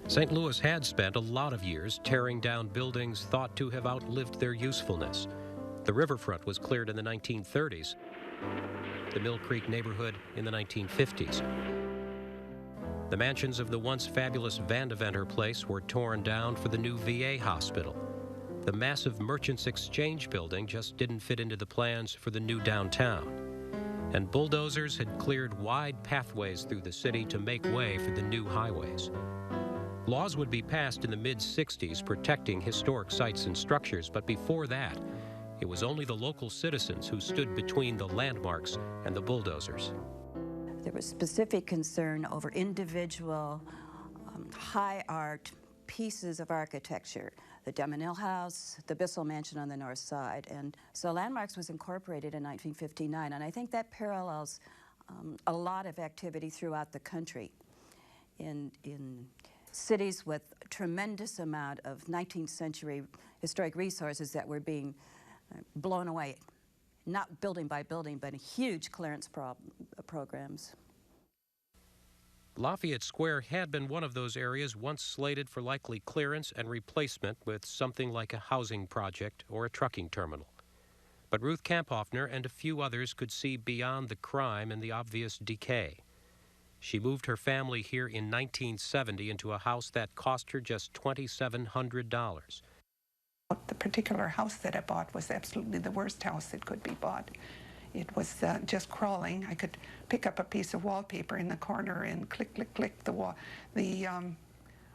St. Louis had spent a lot of years tearing down buildings thought to have outlived their usefulness. The riverfront was cleared in the 1930s, the Mill Creek neighborhood in the 1950s. The mansions of the once fabulous Vandeventer Place were torn down for the new VA hospital. The massive Merchants Exchange building just didn't fit into the plans for the new downtown. And bulldozers had cleared wide pathways through the city to make way for the new highways. Laws would be passed in the mid-60s protecting historic sites and structures, but before that, it was only the local citizens who stood between the landmarks and the bulldozers. There was specific concern over individual high art pieces of architecture, the Demonil House, the Bissell Mansion on the north side. And so Landmarks was incorporated in 1959, and I think that parallels a lot of activity throughout the country in cities with a tremendous amount of 19th century historic resources that were being blown away, not building by building, but huge clearance programs. Lafayette Square had been one of those areas once slated for likely clearance and replacement with something like a housing project or a trucking terminal. But Ruth Kamphoffner and a few others could see beyond the crime and the obvious decay. She moved her family here in 1970 into a house that cost her just $2,700. The particular house that I bought was absolutely the worst house that could be bought. It was just crawling. I could pick up a piece of wallpaper in the corner and click, click, click. The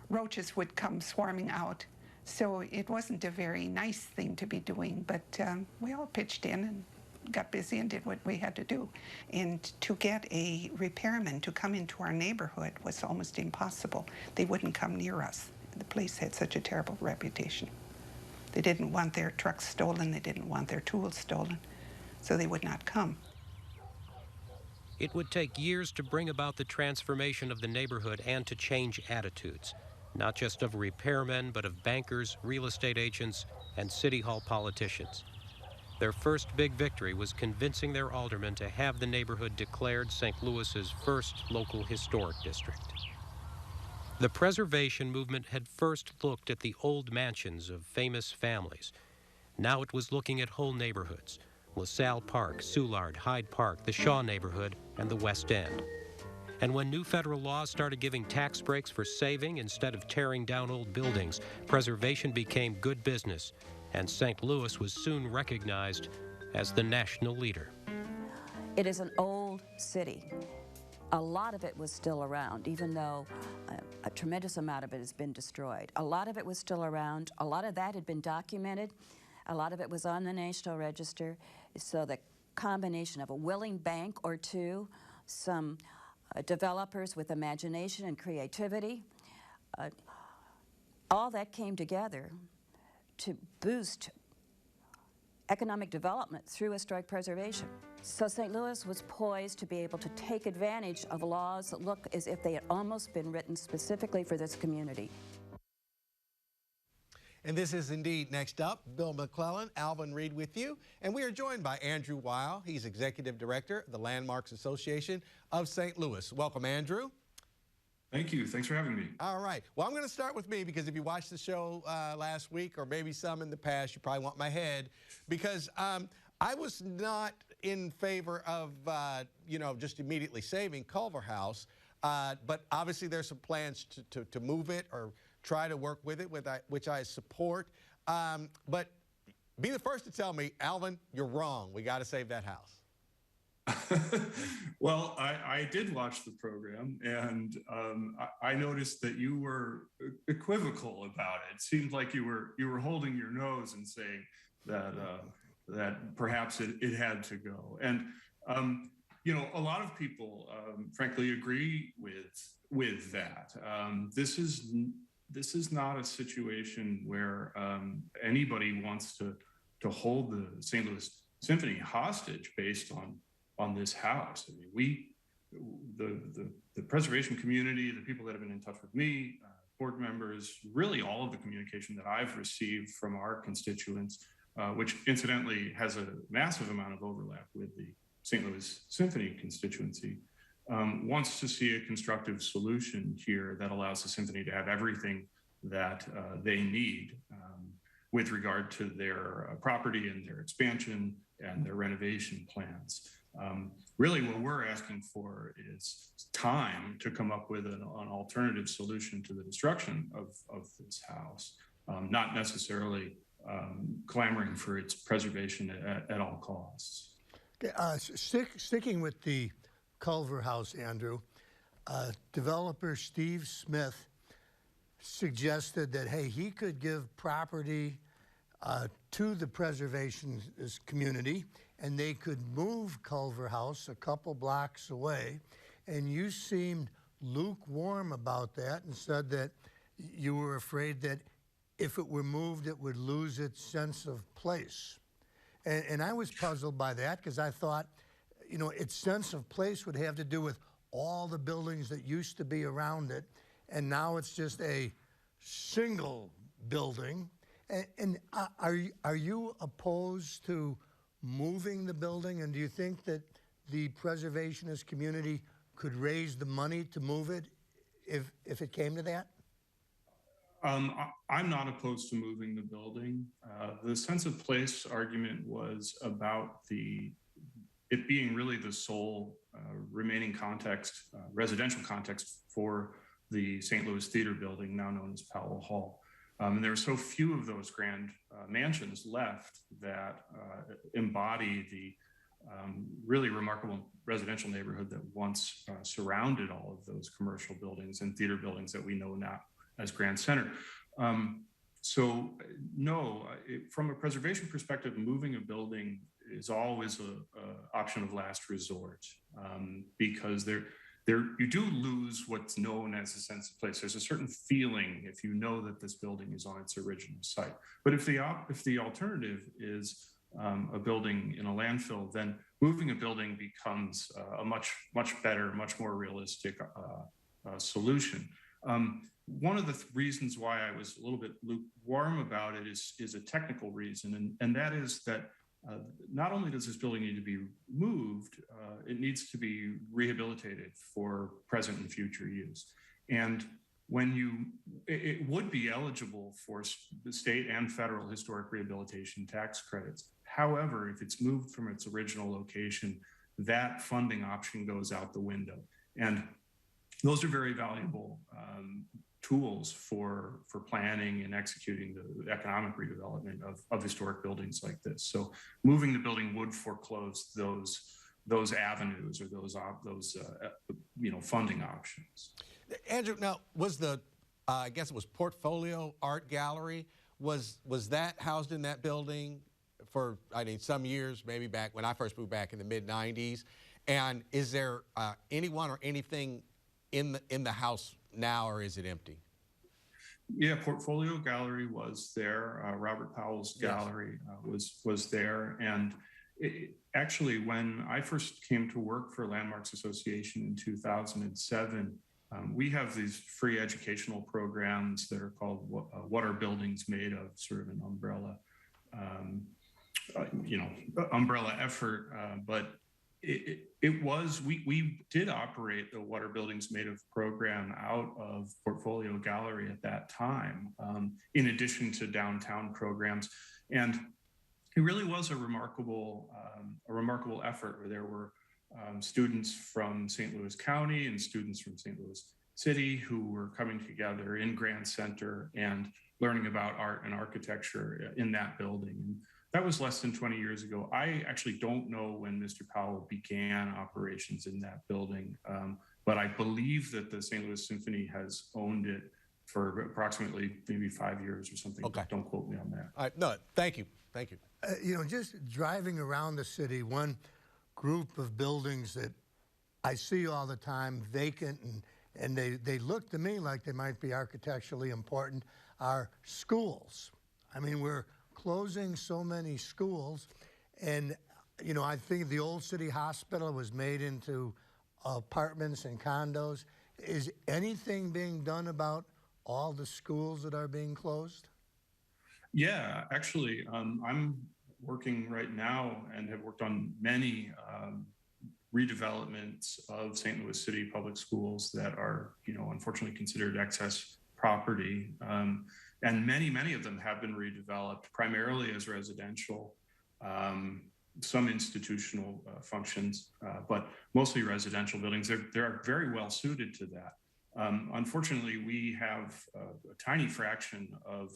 roaches would come swarming out. So it wasn't a very nice thing to be doing, but we all pitched in and got busy and did what we had to do. And to get a repairman to come into our neighborhood was almost impossible. They wouldn't come near us. The place had such a terrible reputation. They didn't want their trucks stolen. They didn't want their tools stolen. So they would not come. It would take years to bring about the transformation of the neighborhood and to change attitudes, not just of repairmen, but of bankers, real estate agents, and city hall politicians. Their first big victory was convincing their aldermen to have the neighborhood declared St. Louis's first local historic district. The preservation movement had first looked at the old mansions of famous families. Now it was looking at whole neighborhoods: LaSalle Park, Soulard, Hyde Park, the Shaw neighborhood, and the West End. And when new federal laws started giving tax breaks for saving instead of tearing down old buildings, preservation became good business, and St. Louis was soon recognized as the national leader. It is an old city. A lot of it was still around, even though a tremendous amount of it has been destroyed. A lot of it was still around. A lot of that had been documented. A lot of it was on the National Register. So the combination of a willing bank or two, some developers with imagination and creativity, all that came together to boost economic development through historic preservation. So St. Louis was poised to be able to take advantage of laws that look as if they had almost been written specifically for this community. And this is indeed Next Up. Bill McClellan, Alvin, Reid with you. And we are joined by Andrew Weil. He's Executive Director of the Landmarks Association of St. Louis. Welcome, Andrew. Thank you. Thanks for having me. All right. Well, I'm going to start with me because if you watched the show last week or maybe some in the past, you probably want my head because I was not in favor of, just immediately saving Culver House, but obviously there's some plans to move it or try to work with it, which I support. But be the first to tell me, Alvin, you're wrong. We got to save that house. Well, I did watch the program, and I noticed that you were equivocal about it. It seemed like you were holding your nose and saying that perhaps it had to go. And a lot of people, frankly, agree with that. This is not a situation where anybody wants to hold the St. Louis Symphony hostage based on this house. I mean, the preservation community, the people that have been in touch with me, board members, really all of the communication that I've received from our constituents, which incidentally has a massive amount of overlap with the St. Louis Symphony constituency, wants to see a constructive solution here that allows the symphony to have everything that they need with regard to their property and their expansion and their renovation plans. Really what we're asking for is time to come up with an alternative solution to the destruction of this house, not necessarily clamoring for its preservation at all costs. Sticking with the Culver House, Andrew, developer Steve Smith suggested that, hey, he could give property to the preservation community and they could move Culver House a couple blocks away. And you seemed lukewarm about that and said that you were afraid that if it were moved, it would lose its sense of place. And I was puzzled by that because I thought, you know, its sense of place would have to do with all the buildings that used to be around it, and now it's just a single building. And are you opposed to moving the building? And do you think that the preservationist community could raise the money to move it if it came to that? I'm not opposed to moving the building. The sense of place argument was about it being really the sole remaining context, residential context for the St. Louis Theater building, now known as Powell Hall. And there are so few of those grand mansions left that embody the really remarkable residential neighborhood that once surrounded all of those commercial buildings and theater buildings that we know now as Grand Center. So no, from a preservation perspective, moving a building is always an option of last resort because you do lose what's known as a sense of place. There's a certain feeling if you know that this building is on its original site. But if the alternative is a building in a landfill, then moving a building becomes a much better, much more realistic solution. One of the reasons why I was a little bit lukewarm about it is a technical reason, and that is that not only does this building need to be moved, it needs to be rehabilitated for present and future use. And it would be eligible for the state and federal historic rehabilitation tax credits. However, if it's moved from its original location, that funding option goes out the window. And those are very valuable tools for planning and executing the economic redevelopment of historic buildings like this. So moving the building would foreclose those avenues or those funding options. Andrew, now was I guess it was Portfolio Art Gallery, was that housed in that building for some years, maybe back when I first moved back in the mid-90s? And is there anyone or anything in the house now, or is it empty? Yeah, Portfolio Gallery was there. Robert Powell's gallery was there. And actually, when I first came to work for Landmarks Association in 2007, we have these free educational programs that are called What Are Buildings Made Of, sort of an umbrella, umbrella effort. But we did operate the What Are Buildings Made Of program out of Portfolio Gallery at that time, in addition to downtown programs. And it really was a remarkable effort where there were students from St. Louis County and students from St. Louis City who were coming together in Grand Center and learning about art and architecture in that building. And that was less than 20 years ago. I actually don't know when Mr. Powell began operations in that building, but I believe that the St. Louis Symphony has owned it for approximately maybe 5 years or something. Okay. Don't quote me on that. All right, no, thank you. Thank you. Just driving around the city, one group of buildings that I see all the time vacant and they look to me like they might be architecturally important are schools. I mean, we're closing so many schools, and I think the old city hospital was made into apartments and condos. Is anything being done about all the schools that are being closed? Yeah, actually, I'm working right now and have worked on many redevelopments of St. Louis City public schools that are, unfortunately considered excess property. And many of them have been redeveloped primarily as residential, some institutional functions, but mostly residential buildings. They're very well suited to that. Unfortunately, we have a tiny fraction of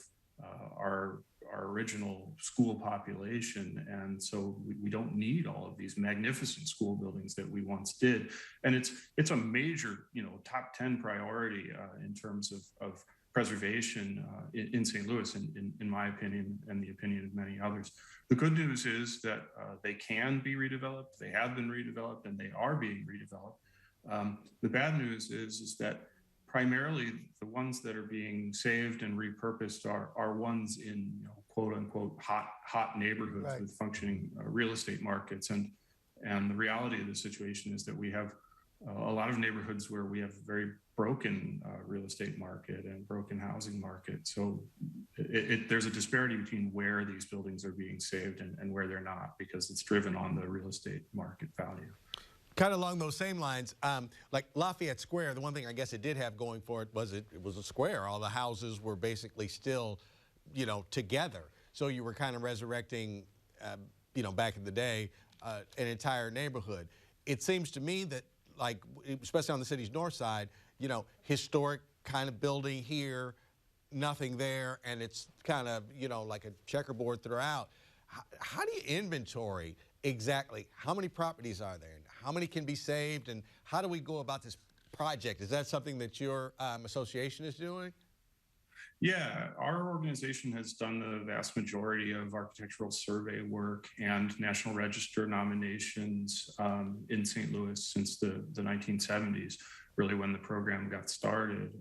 our original school population, and so we don't need all of these magnificent school buildings that we once did. And it's a major, top 10 priority in terms of preservation in St. Louis, in my opinion, and the opinion of many others. The good news is that they can be redeveloped, they have been redeveloped, and they are being redeveloped. The bad news is that primarily the ones that are being saved and repurposed are ones in, quote unquote, hot neighborhoods with functioning real estate markets. And the reality of the situation is that we have a lot of neighborhoods where we have very broken real estate market and broken housing market. So there's a disparity between where these buildings are being saved and where they're not, because it's driven on the real estate market value. Kind of along those same lines, like Lafayette Square, the one thing I guess it did have going for it was it was a square. All the houses were basically still, together. So you were kind of resurrecting, back in the day, an entire neighborhood. It seems to me that, like, especially on the city's north side, historic kind of building here, nothing there, and it's kind of, like a checkerboard throughout. How do you inventory exactly how many properties are there, and how many can be saved, and how do we go about this project? Is that something that your association is doing? Yeah, our organization has done the vast majority of architectural survey work and National Register nominations in St. Louis since the 1970s, really when the program got started.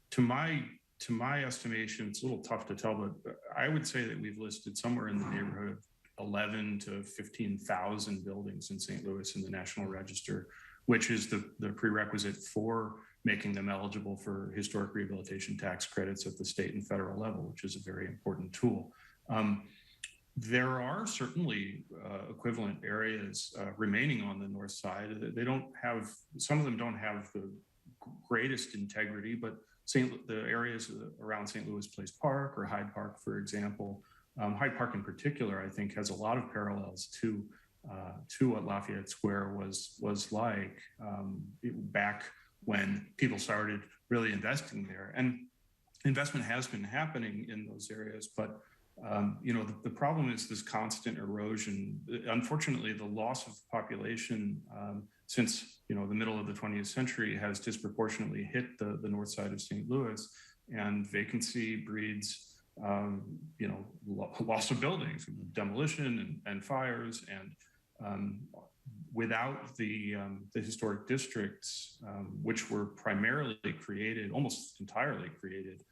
To my estimation, it's a little tough to tell, but I would say that we've listed somewhere in the neighborhood of 11 to 15,000 buildings in St. Louis in the National Register, which is the prerequisite for making them eligible for historic rehabilitation tax credits at the state and federal level, which is a very important tool. There are certainly equivalent areas remaining on the north side. They don't have, some of them don't have the greatest integrity, but the areas around St. Louis Place Park or Hyde Park, for example, Hyde Park in particular, I think, has a lot of parallels to what Lafayette Square was like back when people started really investing there. And investment has been happening in those areas, but the problem is this constant erosion. Unfortunately, the loss of population since the middle of the 20th century has disproportionately hit the north side of St. Louis, and vacancy breeds loss of buildings, demolition and fires, and without the historic districts, which were primarily created, almost entirely created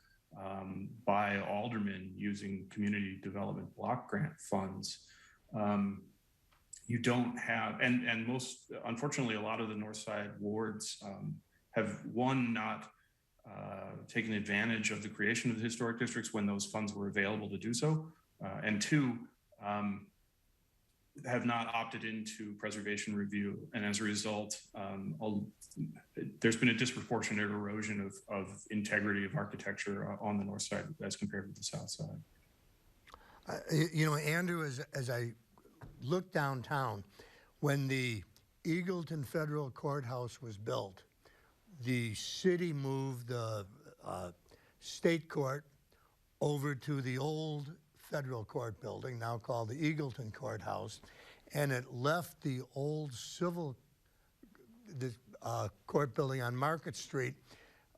by aldermen using community development block grant funds, you don't have, and most, unfortunately, a lot of the north side wards have, one, not taken advantage of the creation of the historic districts when those funds were available to do so, and two, have not opted into preservation review. And as a result, there's been a disproportionate erosion of integrity of architecture on the north side as compared with the south side. Andrew, as I look downtown, when the Eagleton Federal Courthouse was built, the city moved the state court over to the old federal court building, now called the Eagleton Courthouse, and it left the old court building on Market Street,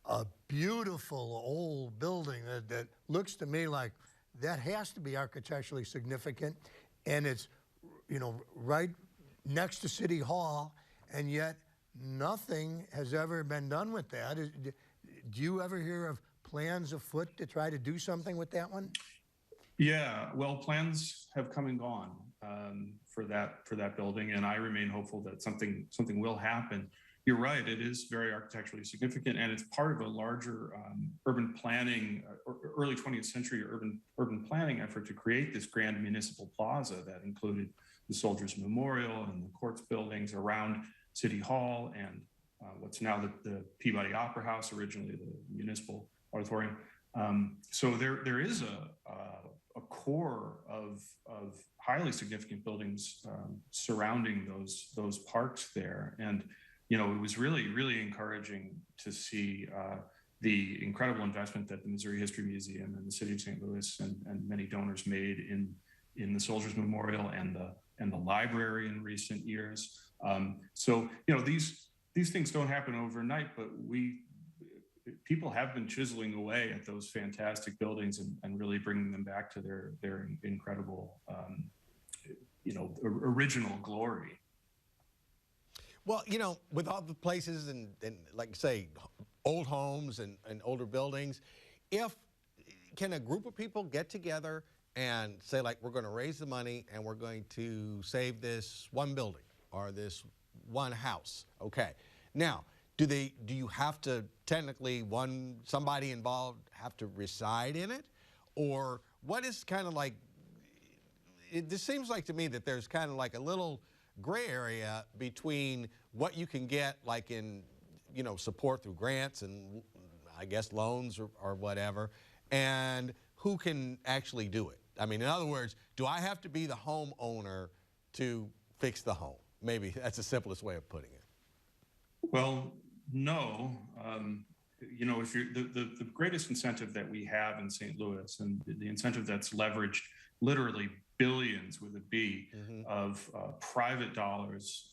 a beautiful old building that looks to me like that has to be architecturally significant, and it's right next to City Hall, and yet nothing has ever been done with that. Do you ever hear of plans afoot to try to do something with that one? Yeah, well, plans have come and gone for that building, and I remain hopeful that something will happen. You're right; it is very architecturally significant, and it's part of a larger urban planning, early 20th century urban planning effort to create this grand municipal plaza that included the Soldiers Memorial and the courts buildings around City Hall and what's now the Peabody Opera House, originally the Municipal Auditorium. So there is a core of highly significant buildings surrounding those parks there. And, you know, it was really encouraging to see the incredible investment that the Missouri History Museum and the City of St. Louis and many donors made in the Soldiers Memorial and the library in recent years. So, you know, these things don't happen overnight, but people have been chiseling away at those fantastic buildings and really bringing them back to their incredible, you know, original glory. Well, you know, with all the places and like you say, old homes and older buildings, can a group of people get together and say, like, we're going to raise the money and we're going to save this one building or this one house? Okay. Now, do you have to technically somebody involved have to reside in it? Or what is kind of like, it just seems like to me that there's kind of like a little gray area between what you can get like in, you know, support through grants and I guess loans or whatever, and who can actually do it. I mean, in other words, do I have to be the homeowner to fix the home? Maybe that's the simplest way of putting it. Well, no. You know, if you're the greatest incentive that we have in St. Louis, and the incentive that's leveraged literally billions with a B of private dollars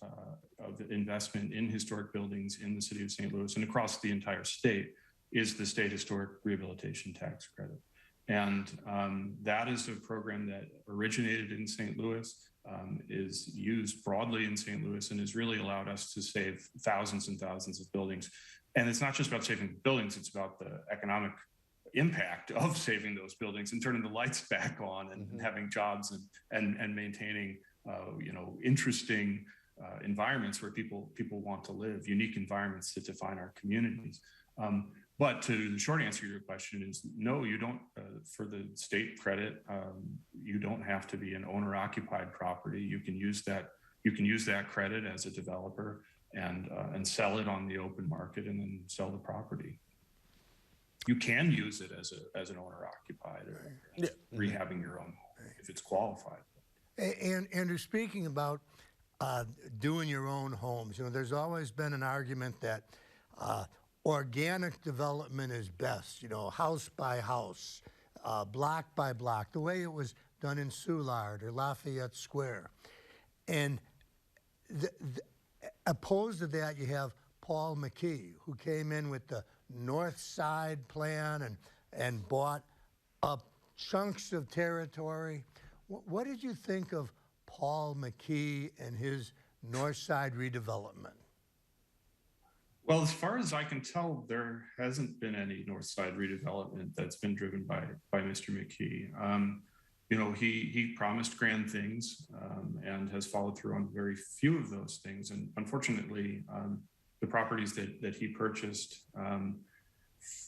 of investment in historic buildings in the city of St. Louis and across the entire state, is the State Historic Rehabilitation Tax Credit. And that is a program that originated in St. Louis, is used broadly in St. Louis, and has really allowed us to save thousands and thousands of buildings. And it's not just about saving buildings, it's about the economic impact of saving those buildings and turning the lights back on and having jobs and maintaining, you know, interesting environments where people want to live, unique environments that define our communities. But to the short answer to your question is no, you don't, for the state credit, you don't have to be an owner-occupied property. You can use that credit as a developer and sell it on the open market and then sell the property. You can use it as an owner-occupied or rehabbing your own home if it's qualified. And Andrew, speaking about doing your own homes, you know, there's always been an argument that organic development is best, you know, house by house, block by block, the way it was done in Soulard or Lafayette Square. And opposed to that, you have Paul McKee, who came in with the North Side plan and bought up chunks of territory. What did you think of Paul McKee and his North Side redevelopment? Well, as far as I can tell, there hasn't been any North Side redevelopment that's been driven by Mr. McKee. You know, he promised grand things and has followed through on very few of those things. And unfortunately, the properties that he purchased,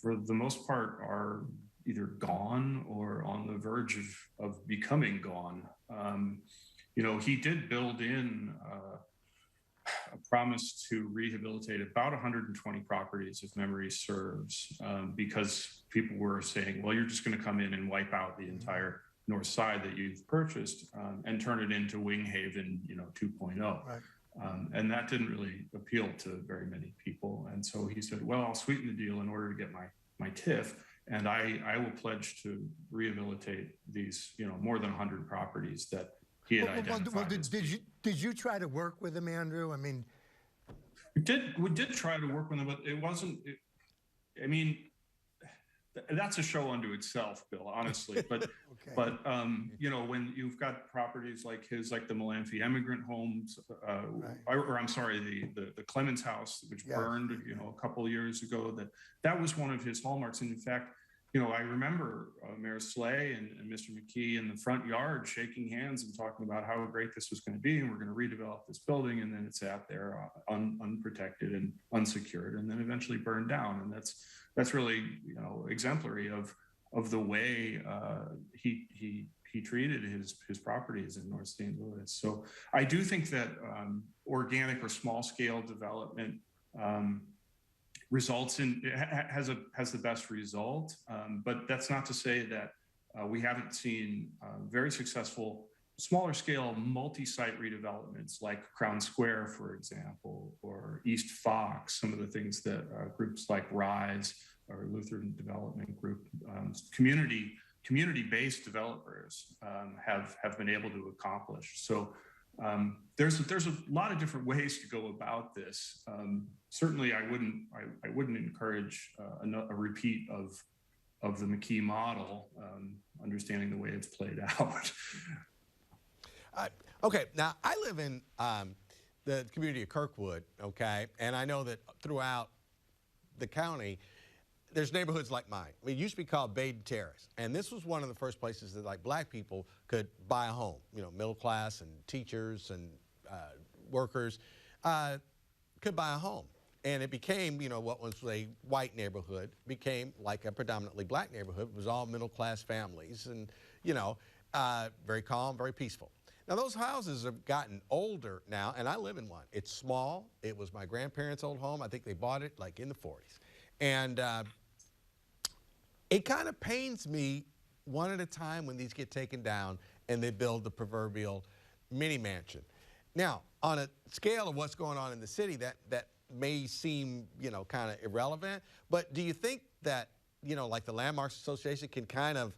for the most part, are either gone or on the verge of becoming gone. You know, he did build in a promise to rehabilitate about 120 properties, if memory serves, because people were saying, well, you're just going to come in and wipe out the entire North Side that you've purchased and turn it into Wing Haven, you know, 2.0. Right. And that didn't really appeal to very many people. And so he said, well, I'll sweeten the deal in order to get my TIF. And I will pledge to rehabilitate these, you know, more than 100 properties that he had identified. Well, did you try to work with him, Andrew? I mean, we did try to work with him, but it wasn't. I mean, that's a show unto itself, Bill. Honestly, but okay. But you know, when you've got properties like his, like the Malamphy Emigrant Homes, right. or I'm sorry, the Clemens House, which burned, you know, a couple of years ago. That was one of his hallmarks. And in fact, you know, I remember Mayor Slay and Mr. McKee in the front yard shaking hands and talking about how great this was going to be, and we're going to redevelop this building, and then it sat there unprotected and unsecured, and then eventually burned down. And that's really, you know, exemplary of the way he he treated his properties in North St. Louis. So I do think that organic or small scale development results in has the best result, but that's not to say that we haven't seen very successful smaller scale multi-site redevelopments like Crown Square, for example, or East Fox, some of the things that groups like Rise or Lutheran Development Group, community-based developers have been able to accomplish. So there's a lot of different ways to go about this. Certainly, I wouldn't encourage a repeat of the McKee model, understanding the way it's played out. Okay, now I live in the community of Kirkwood, okay, and I know that throughout the county, there's neighborhoods like mine. It used to be called Baden Terrace, and this was one of the first places that like black people could buy a home. You know, middle class and teachers and workers could buy a home. And it became, you know, what was a white neighborhood became like a predominantly black neighborhood. It was all middle class families and, you know, very calm, very peaceful. Now, those houses have gotten older now, and I live in one. It's small. It was my grandparents' old home. I think they bought it like in the 40s. And it kind of pains me one at a time when these get taken down and they build the proverbial mini mansion. Now, on a scale of what's going on in the city, that may seem, you know, kind of irrelevant, but do you think that, you know, like the Landmarks Association can kind of,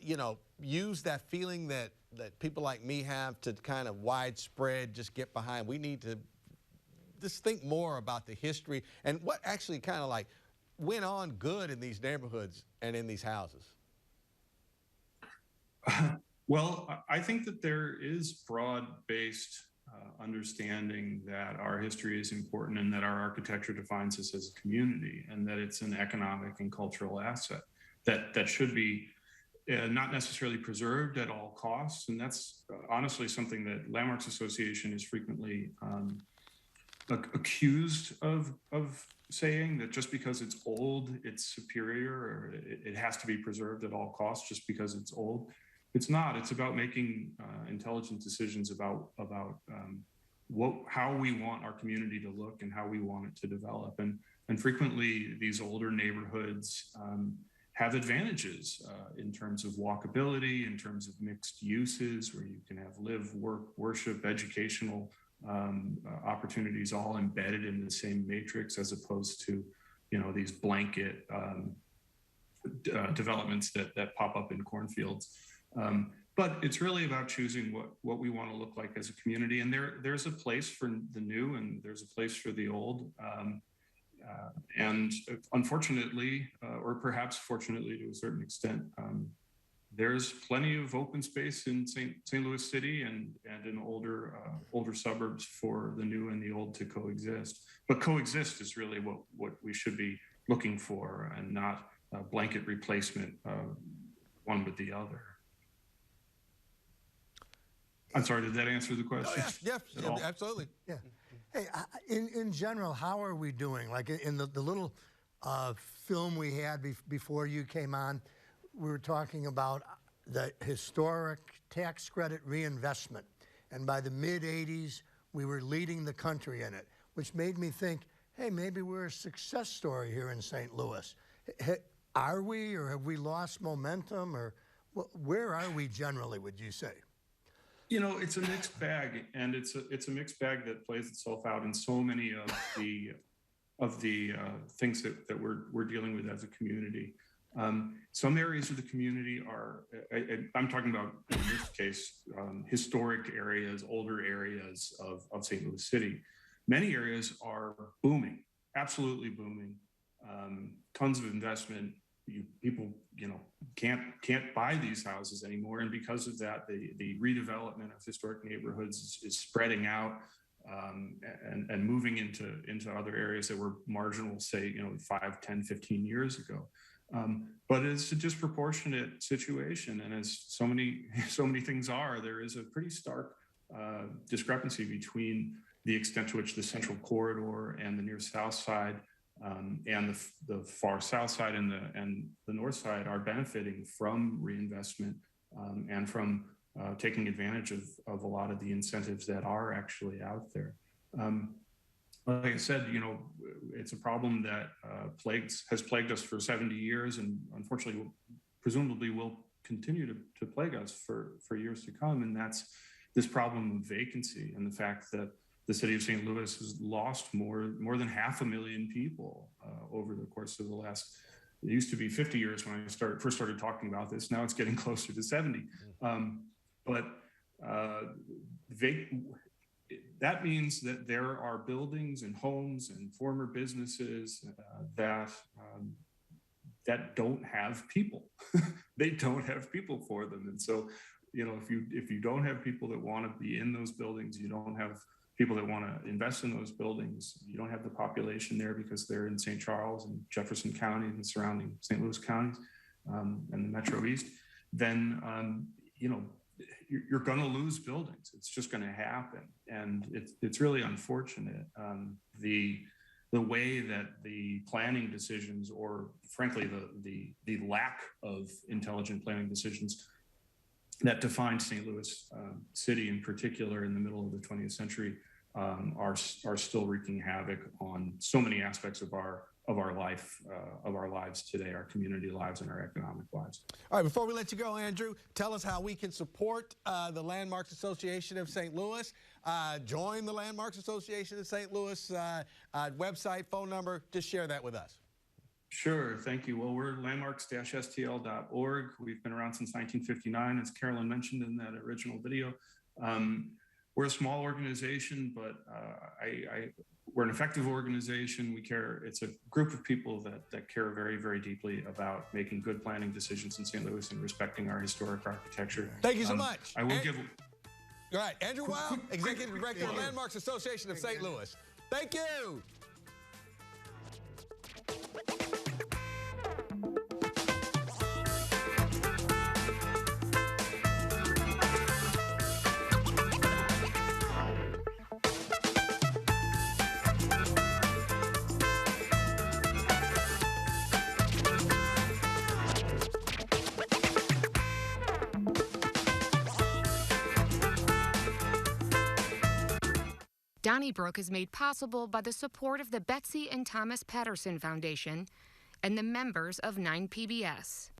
you know, use that feeling that people like me have to kind of widespread just get behind? We need to just think more about the history and what actually kind of like went on good in these neighborhoods and in these houses. Well, I think that there is broad-based understanding that our history is important and that our architecture defines us as a community and that it's an economic and cultural asset that should be not necessarily preserved at all costs. And that's honestly something that Landmarks Association is frequently accused of saying, that just because it's old, it's superior, or it has to be preserved at all costs just because it's old. It's not. It's about making intelligent decisions about how we want our community to look and how we want it to develop. And frequently, these older neighborhoods have advantages in terms of walkability, in terms of mixed uses, where you can have live, work, worship, educational opportunities all embedded in the same matrix, as opposed to, you know, these blanket developments that pop up in cornfields. But it's really about choosing what we want to look like as a community. And there's a place for the new and there's a place for the old. And unfortunately, or perhaps fortunately to a certain extent, there's plenty of open space in St. Louis City and in older suburbs for the new and the old to coexist. But coexist is really what we should be looking for, and not a blanket replacement one with the other. I'm sorry, did that answer the question? Oh, yes, absolutely. Yeah. Hey, in general, how are we doing? Like in the little film we had before you came on, we were talking about the historic tax credit reinvestment. And by the mid-'80s, we were leading the country in it, which made me think, hey, maybe we're a success story here in St. Louis. Are we, or have we lost momentum, or where are we generally, would you say? You know, it's a mixed bag, and it's a mixed bag that plays itself out in so many of the things that we're dealing with as a community. Some areas of the community are, I'm talking about in this case, historic areas, older areas of St. Louis City. Many areas are booming, absolutely booming. Tons of investment. People, you know, can't buy these houses anymore, and because of that, the redevelopment of historic neighborhoods is spreading out and moving into other areas that were marginal, say, you know, 5, 10, 15 years ago. But it's a disproportionate situation, and as so many things are, there is a pretty stark discrepancy between the extent to which the central corridor and the near south side and the far south side and the north side are benefiting from reinvestment and from taking advantage of a lot of the incentives that are actually out there. Like I said, it's a problem that has plagued us for 70 years, and unfortunately, presumably will continue to plague us for years to come. And that's this problem of vacancy and the fact that the city of St. Louis has lost more than 500,000 people over the course of the last. It used to be 50 years when I first started talking about this. Now it's getting closer to 70. That means that there are buildings and homes and former businesses that don't have people. They don't have people for them. And so, if you don't have people that want to be in those buildings, you don't have people that want to invest in those buildings, you don't have the population there because they're in St. Charles and Jefferson County and the surrounding St. Louis counties and the Metro East, then, you're going to lose buildings. It's just going to happen. And it's really unfortunate. The way that the planning decisions, or frankly, the lack of intelligent planning decisions that defined St. Louis City in particular in the middle of the 20th century are still wreaking havoc on so many aspects of our lives today, our community lives and our economic lives. All right, before we let you go, Andrew, tell us how we can support the Landmarks Association of St. Louis. Join the Landmarks Association of St. Louis website, phone number. Just share that with us. Sure, thank you. Well, we're landmarks-stl.org. We've been around since 1959, as Carolyn mentioned in that original video. We're a small organization, but we're an effective organization. We care. It's a group of people that care very, very deeply about making good planning decisions in St. Louis and respecting our historic architecture. Thank you so much. I will give. All right, Andrew Weil, Executive Director of Landmarks Association of St. Louis. Thank you. Donnybrook is made possible by the support of the Betsy and Thomas Patterson Foundation and the members of 9PBS.